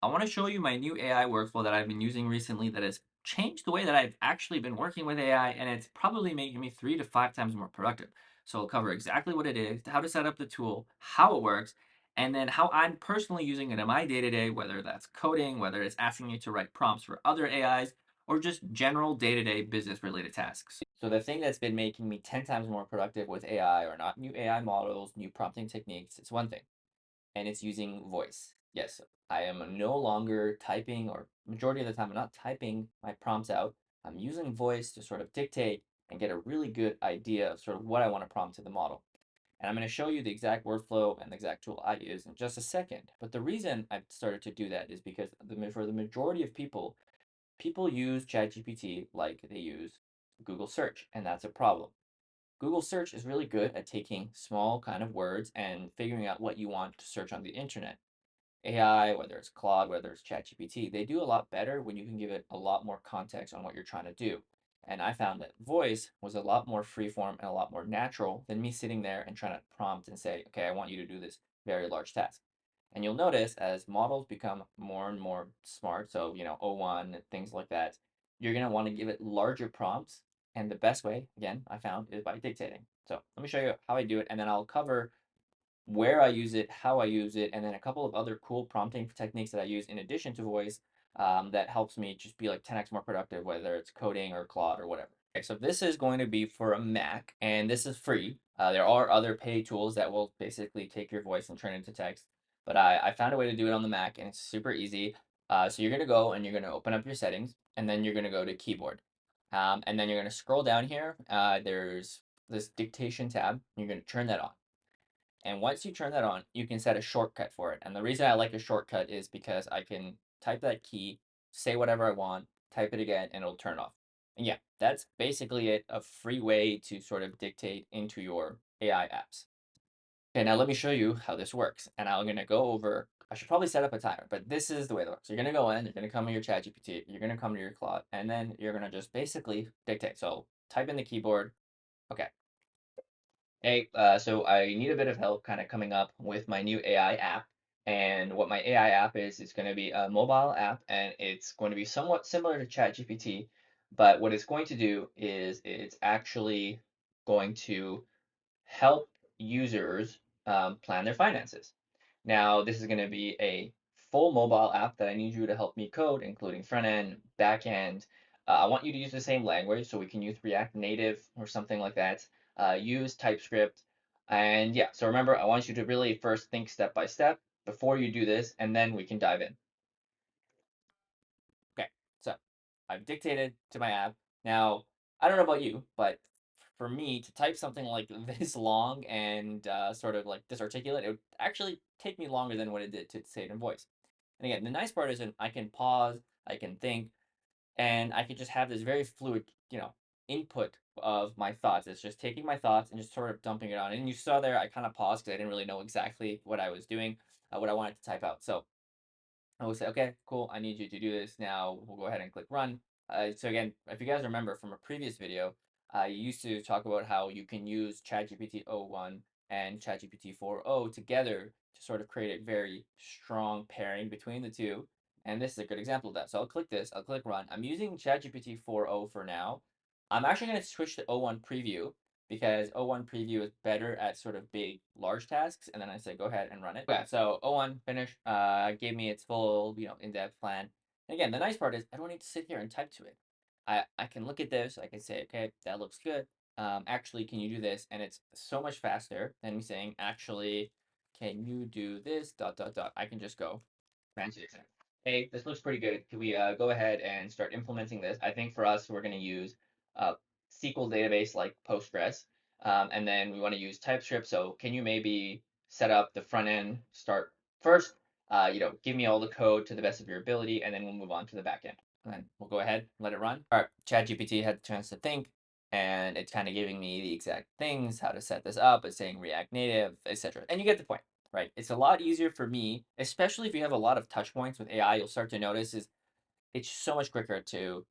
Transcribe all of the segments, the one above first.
I want to show you my new AI workflow that I've been using recently that has changed the way that I've actually been working with AI, and it's probably making me 3 to 5 times more productive. So I'll cover exactly what it is, how to set up the tool, how it works, and then how I'm personally using it in my day-to-day, whether that's coding, whether it's asking you to write prompts for other AIs, or just general day-to-day business related tasks. So the thing that's been making me 10 times more productive with AI are not new AI models, new prompting techniques. It's one thing, and it's using voice. Yes, I am no longer typing, or majority of the time, I'm not typing my prompts out. I'm using voice to sort of dictate and get a really good idea of sort of what I want to prompt to the model. And I'm going to show you the exact workflow and the exact tool I use in just a second. But the reason I've started to do that is because for the majority of people, people use ChatGPT like they use Google search, and that's a problem. Google search is really good at taking small kind of words and figuring out what you want to search on the internet. AI, whether it's Claude, whether it's ChatGPT, they do a lot better when you can give it a lot more context on what you're trying to do. And I found that voice was a lot more freeform and a lot more natural than me sitting there and trying to prompt and say, okay, I want you to do this very large task. And you'll notice as models become more and more smart, so, O1 and things like that, you're going to want to give it larger prompts. And the best way, again, I found is by dictating. So let me show you how I do it, and then I'll cover where I use it, how I use it, and then a couple of other cool prompting techniques that I use in addition to voice that helps me just be like 10x more productive, whether it's coding or Claude or whatever. Okay, so this is going to be for a Mac, and this is free. There are other paid tools that will basically take your voice and turn it into text, but I found a way to do it on the Mac, and it's super easy. So you're going to go and you're going to open up your settings, and then you're going to go to keyboard. And then you're going to scroll down here. There's this dictation tab. You're going to turn that on. And once you turn that on, you can set a shortcut for it. And the reason I like a shortcut is because I can type that key, say whatever I want, type it again, and it'll turn off. And yeah, that's basically it, a free way to sort of dictate into your AI apps. Okay, now let me show you how this works. And I'm going to go over, I should probably set up a timer, but this is the way it works. You're going to go in, you're going to come to your ChatGPT, you're going to come to your Claude, and then you're going to just basically dictate. So type in the keyboard. Okay, hey, so I need a bit of help kind of coming up with my new AI app. And what my AI app is, it's going to be a mobile app, and it's going to be somewhat similar to ChatGPT. But what it's going to do is it's actually going to help users plan their finances. Now, this is going to be a full mobile app that I need you to help me code, including front end, back end. I want you to use the same language, so we can use React Native or something like that. Use TypeScript. And yeah, so remember, I want you to really first think step by step before you do this, and then we can dive in. Okay, so I've dictated to my app. Now, I don't know about you, but for me to type something like this long and sort of like disarticulate, it would actually take me longer than what it did to say it in voice. And again, the nice part is that I can pause, I can think, and I can just have this very fluid, input of my thoughts. It's just taking my thoughts and just sort of dumping it on. And you saw there, I kind of paused because I didn't really know exactly what I was doing, what I wanted to type out. So I will say, okay, cool, I need you to do this. Now we'll go ahead and click run. So again, if you guys remember from a previous video, I used to talk about how you can use ChatGPT o1 and ChatGPT 4o together to sort of create a very strong pairing between the two. And this is a good example of that. So I'll click this, I'll click run. I'm using ChatGPT 4o for now. I'm actually going to switch to o1 preview because O1 preview is better at sort of big, large tasks. And then I say, go ahead and run it. Okay, so O1 finished, gave me its full, in-depth plan. And again, the nice part is I don't need to sit here and type to it. I can look at this, I can say, okay, that looks good. Actually, can you do this? And it's so much faster than me saying, actually, can you do this, dot, dot, dot. I can just go, fancy example. Hey, this looks pretty good. Can we go ahead and start implementing this? I think for us, we're going to use a SQL database like Postgres, and then we want to use TypeScript. So can you maybe set up the front end, start first, give me all the code to the best of your ability, and then we'll move on to the back end. And then we'll go ahead, let it run. All right, ChatGPT had the chance to think, and it's kind of giving me the exact things, how to set this up. It's saying React Native, etc. And you get the point, right? It's a lot easier for me, especially if you have a lot of touch points with AI. You'll start to notice is it's so much quicker to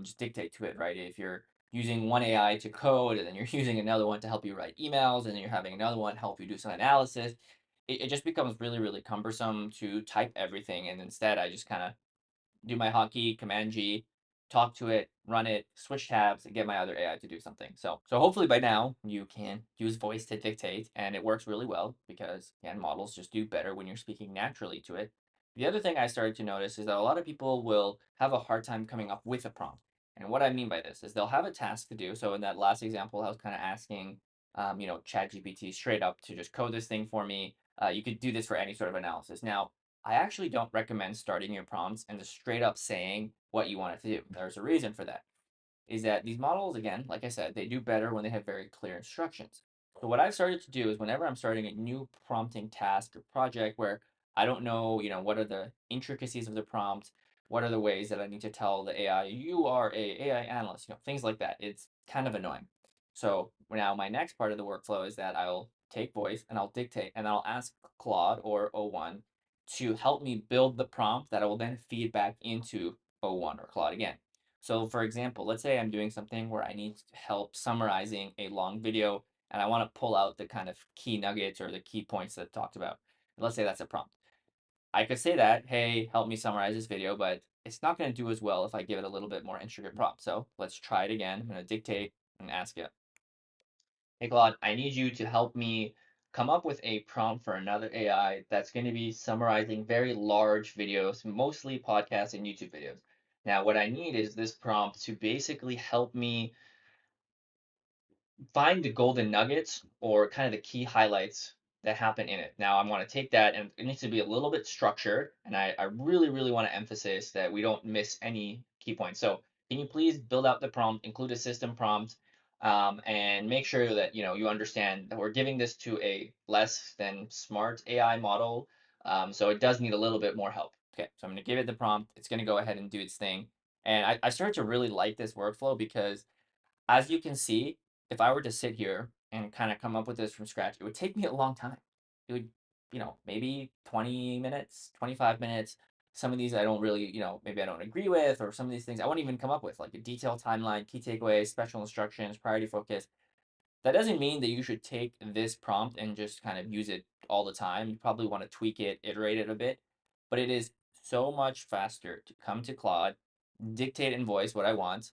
just dictate to it, right? If you're using one AI to code, and then you're using another one to help you write emails, and then you're having another one help you do some analysis, it just becomes really, really cumbersome to type everything. And instead, I just kind of do my hotkey, Command G, talk to it, run it, switch tabs, and get my other AI to do something. So hopefully by now you can use voice to dictate, and it works really well because again, models just do better when you're speaking naturally to it. The other thing I started to notice is that a lot of people will have a hard time coming up with a prompt. And what I mean by this is they'll have a task to do. So in that last example, I was kind of asking, ChatGPT straight up to just code this thing for me. You could do this for any sort of analysis. Now, I actually don't recommend starting your prompts and just straight up saying what you want it to do. There's a reason for that. Is that these models, again, like I said, they do better when they have very clear instructions. So what I've started to do is whenever I'm starting a new prompting task or project where I don't know, what are the intricacies of the prompt, what are the ways that I need to tell the AI, you are a AI analyst, things like that. It's kind of annoying. So now my next part of the workflow is that I'll take voice and I'll dictate and I'll ask Claude or O1 to help me build the prompt that I will then feed back into O1 or Claude again. So for example, let's say I'm doing something where I need help summarizing a long video and I want to pull out the kind of key nuggets or the key points that I talked about. Let's say that's a prompt. I could say that, hey, help me summarize this video, but it's not going to do as well if I give it a little bit more intricate prompt. So let's try it again. I'm going to dictate and ask it, hey Claude, I need you to help me come up with a prompt for another AI that's going to be summarizing very large videos, mostly podcasts and YouTube videos. Now, what I need is this prompt to basically help me find the golden nuggets or kind of the key highlights that happen in it. Now, I want to take that and it needs to be a little bit structured. And I really, really want to emphasize that we don't miss any key points. So, can you please build out the prompt, include a system prompt, and make sure that you understand that we're giving this to a less than smart AI model. So it does need a little bit more help. Okay, so I'm going to give it the prompt. It's going to go ahead and do its thing. And I started to really like this workflow because as you can see, if I were to sit here and kind of come up with this from scratch, it would take me a long time. It would, maybe 20 minutes, 25 minutes. Some of these I don't really, maybe I don't agree with, or some of these things I won't even come up with, like a detailed timeline, key takeaways, special instructions, priority focus. That doesn't mean that you should take this prompt and just kind of use it all the time. You probably want to tweak it, iterate it a bit, but it is so much faster to come to Claude, dictate in voice what I want,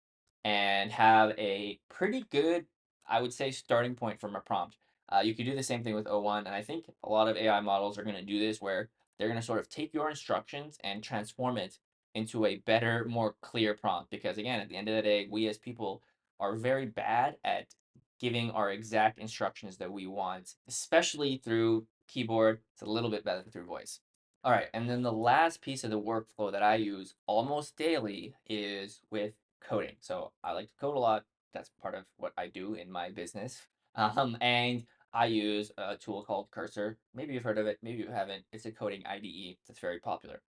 and have a pretty good, I would say, starting point from a prompt. You could do the same thing with O1, and I think a lot of AI models are going to do this where they're going to sort of take your instructions and transform it into a better, more clear prompt. Because again, at the end of the day, we as people are very bad at giving our exact instructions that we want, especially through keyboard. It's a little bit better through voice. All right, and then the last piece of the workflow that I use almost daily is with coding. So I like to code a lot. That's part of what I do in my business. And I use a tool called Cursor. Maybe you've heard of it, maybe you haven't. It's a coding IDE that's very popular.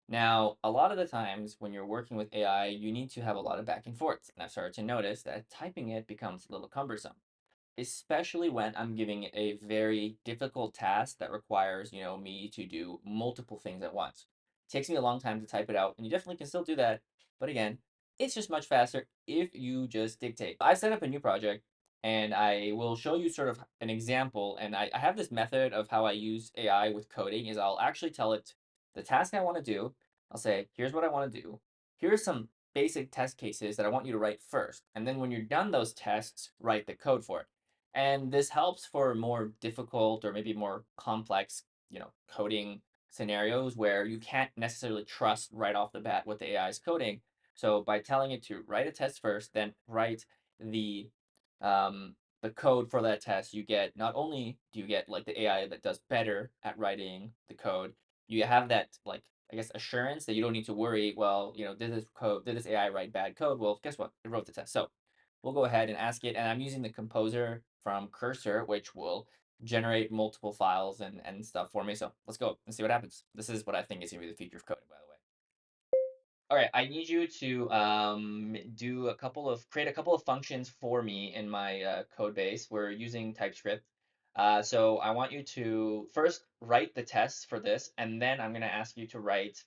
Now, a lot of the times when you're working with AI, you need to have a lot of back and forth. And I've started to notice that typing it becomes a little cumbersome, especially when I'm giving it a very difficult task that requires, me to do multiple things at once. It takes me a long time to type it out, and you definitely can still do that. But again, it's just much faster if you just dictate. I set up a new project and I will show you sort of an example. And I have this method of how I use AI with coding is I'll actually tell it the task I want to do. I'll say, here's what I want to do. Here's some basic test cases that I want you to write first. And then when you're done those tests, write the code for it. And this helps for more difficult or maybe more complex, coding scenarios where you can't necessarily trust right off the bat what the AI is coding. So by telling it to write a test first, then write the the code for that test, you get not only do you get like the AI that does better at writing the code, you have that like I guess assurance that you don't need to worry. Well, did this AI write bad code? Well, guess what? It wrote the test. So we'll go ahead and ask it. And I'm using the composer from Cursor, which will generate multiple files and stuff for me. So let's go and see what happens. This is what I think is going to be the future of coding, by the way. All right, I need you to create a couple of functions for me in my code base. We're using TypeScript. So I want you to first write the tests for this, and then I'm going to ask you to write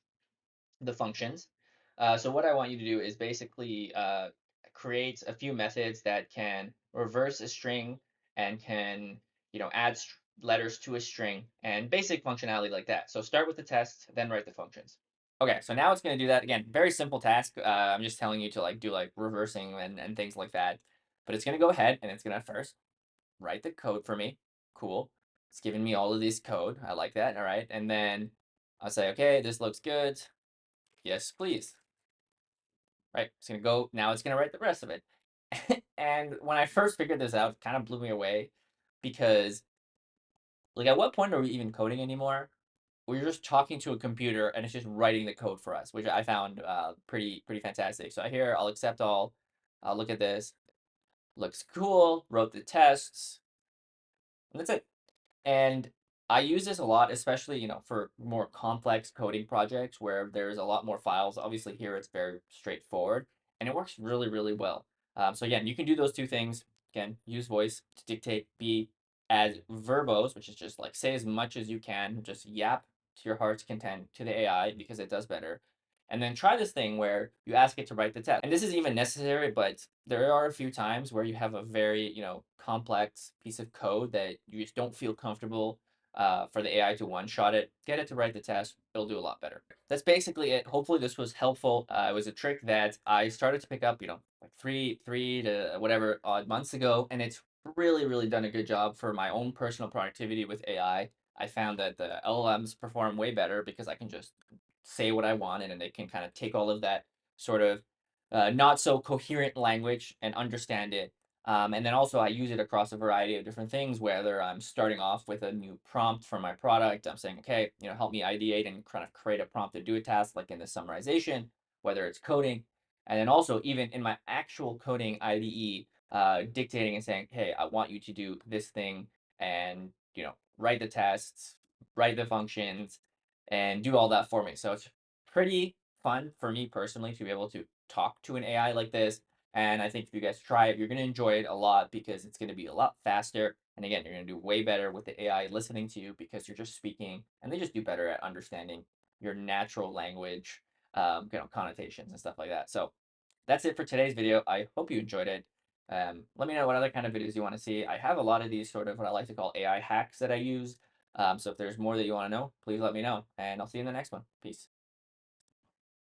the functions. So what I want you to do is basically create a few methods that can reverse a string and can, add letters to a string, and basic functionality like that. So start with the test, then write the functions. Okay, so now it's going to do that again. Very simple task. I'm just telling you to like do like reversing and things like that. But it's going to go ahead and it's going to first write the code for me. Cool. It's giving me all of this code. I like that. All right. And then I'll say, okay, this looks good. Yes, please. Right. It's going to go. Now it's going to write the rest of it. And when I first figured this out, it kind of blew me away because, like, at what point are we even coding anymore? We're just talking to a computer and it's just writing the code for us, which I found pretty fantastic. So here, I'll accept all. I'll look at this. Looks cool. Wrote the tests. And that's it. And I use this a lot, especially, for more complex coding projects where there's a lot more files. Obviously, here it's very straightforward and it works really, really well. So, again, you can do those two things. Again, use voice to dictate, be as verbose, which is just like say as much as you can, just yap to your heart's content to the AI because it does better. And then try this thing where you ask it to write the test. And this is even necessary, but there are a few times where you have a very, complex piece of code that you just don't feel comfortable for the AI to one-shot it. Get it to write the test. It'll do a lot better. That's basically it. Hopefully this was helpful. It was a trick that I started to pick up, like three to whatever odd months ago, and it's really, really done a good job for my own personal productivity with AI. I found that the LLMs perform way better because I can just say what I want, and then they can kind of take all of that sort of not so coherent language and understand it. And then also I use it across a variety of different things, whether I'm starting off with a new prompt for my product, I'm saying, okay, help me ideate and kind of create a prompt to do a task like in the summarization, whether it's coding. And then also even in my actual coding IDE, dictating and saying, hey, I want you to do this thing and, write the tests, write the functions, and do all that for me. So it's pretty fun for me personally to be able to talk to an AI like this. And I think if you guys try it, you're going to enjoy it a lot because it's going to be a lot faster. And again, you're going to do way better with the AI listening to you because you're just speaking, and they just do better at understanding your natural language, connotations and stuff like that. So that's it for today's video. I hope you enjoyed it. Let me know what other kind of videos you want to see. I have a lot of these sort of what I like to call AI hacks that I use. So if there's more that you want to know, please let me know, and I'll see you in the next one. Peace.